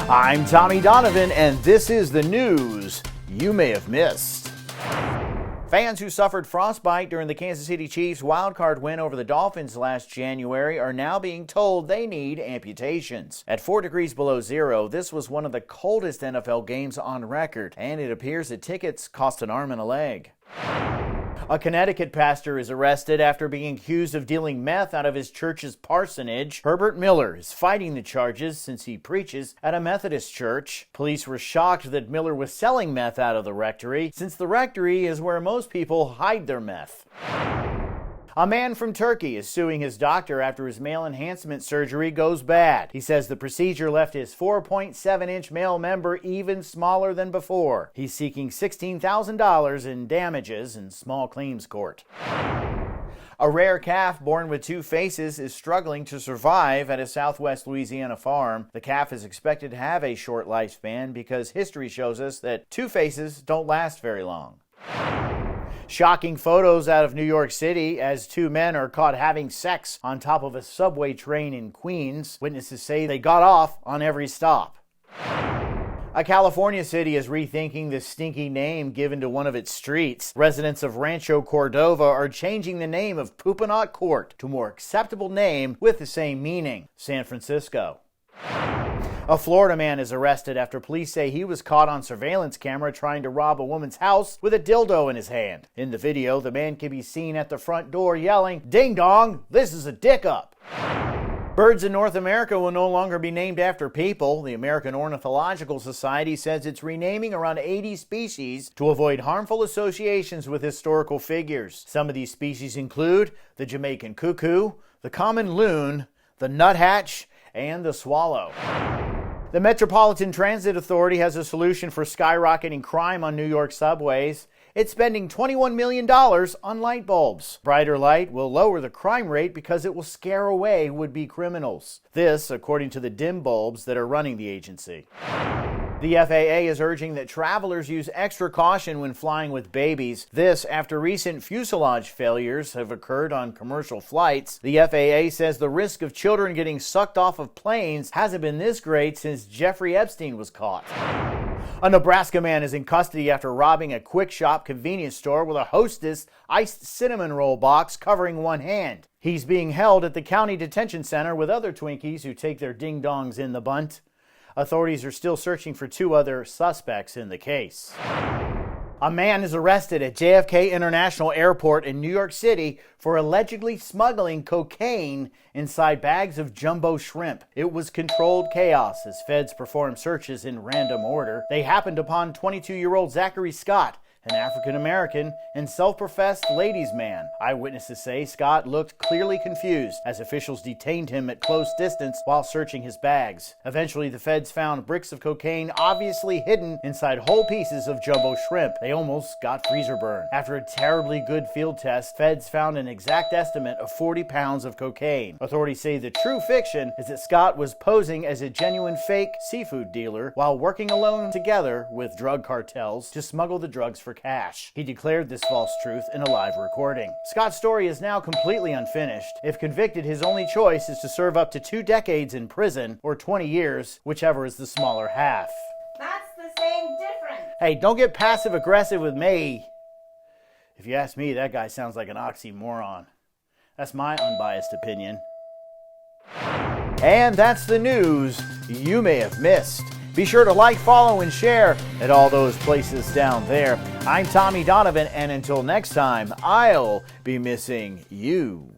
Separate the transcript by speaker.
Speaker 1: I'm Tommy Donovan, and this is the news you may have missed. Fans who suffered frostbite during the Kansas City Chiefs' wildcard win over the Dolphins last January are now being told they need amputations. At 4 degrees below zero, this was one of the coldest NFL games on record, and it appears that tickets cost an arm and a leg. A Connecticut pastor is arrested after being accused of dealing meth out of his church's parsonage. Herbert Miller is fighting the charges since he preaches at a Methodist church. Police were shocked that Miller was selling meth out of the rectory, since the rectory is where most people hide their meth. A man from Turkey is suing his doctor after his male enhancement surgery goes bad. He says the procedure left his 4.7-inch male member even smaller than before. He's seeking $16,000 in damages in small claims court. A rare calf born with two faces is struggling to survive at a southwest Louisiana farm. The calf is expected to have a short lifespan because history shows us that two faces don't last very long. Shocking photos out of New York City as two men are caught having sex on top of a subway train in Queens. Witnesses say they got off on every stop. A California city is rethinking the stinky name given to one of its streets. Residents of Rancho Cordova are changing the name of Poopanaut Court to a more acceptable name with the same meaning, San Francisco. A Florida man is arrested after police say he was caught on surveillance camera trying to rob a woman's house with a dildo in his hand. In the video, the man can be seen at the front door yelling, "Ding dong, this is a dick up." Birds in North America will no longer be named after people. The American Ornithological Society says it's renaming around 80 species to avoid harmful associations with historical figures. Some of these species include the Jamaican cuckoo, the common loon, the nuthatch, and the swallow. The Metropolitan Transit Authority has a solution for skyrocketing crime on New York subways. It's spending $21 million on light bulbs. Brighter light will lower the crime rate because it will scare away would-be criminals. This, according to the dim bulbs that are running the agency. The FAA is urging that travelers use extra caution when flying with babies. This after recent fuselage failures have occurred on commercial flights. The FAA says the risk of children getting sucked off of planes hasn't been this great since Jeffrey Epstein was caught. A Nebraska man is in custody after robbing a quick shop convenience store with a Hostess iced cinnamon roll box covering one hand. He's being held at the county detention center with other Twinkies who take their ding-dongs in the bunt. Authorities are still searching for two other suspects in the case. A man is arrested at JFK International Airport in New York City for allegedly smuggling cocaine inside bags of jumbo shrimp. It was controlled chaos as feds performed searches in random order. They happened upon 22-year-old Zachary Scott, an African-American and self-professed ladies' man. Eyewitnesses say Scott looked clearly confused as officials detained him at close distance while searching his bags. Eventually, the feds found bricks of cocaine obviously hidden inside whole pieces of jumbo shrimp. They almost got freezer burn. After a terribly good field test, feds found an exact estimate of 40 pounds of cocaine. Authorities say the true fiction is that Scott was posing as a genuine fake seafood dealer while working alone together with drug cartels to smuggle the drugs for cash. He declared this false truth in a live recording. Scott's story is now completely unfinished. If convicted, his only choice is to serve up to 2 decades in prison or 20 years, whichever is the smaller half.
Speaker 2: That's the same difference.
Speaker 1: Hey, don't get passive-aggressive with me. If you ask me, that guy sounds like an oxymoron. That's my unbiased opinion. And that's the news you may have missed. Be sure to like, follow, and share at all those places down there. I'm Tommy Donovan, and until next time, I'll be missing you.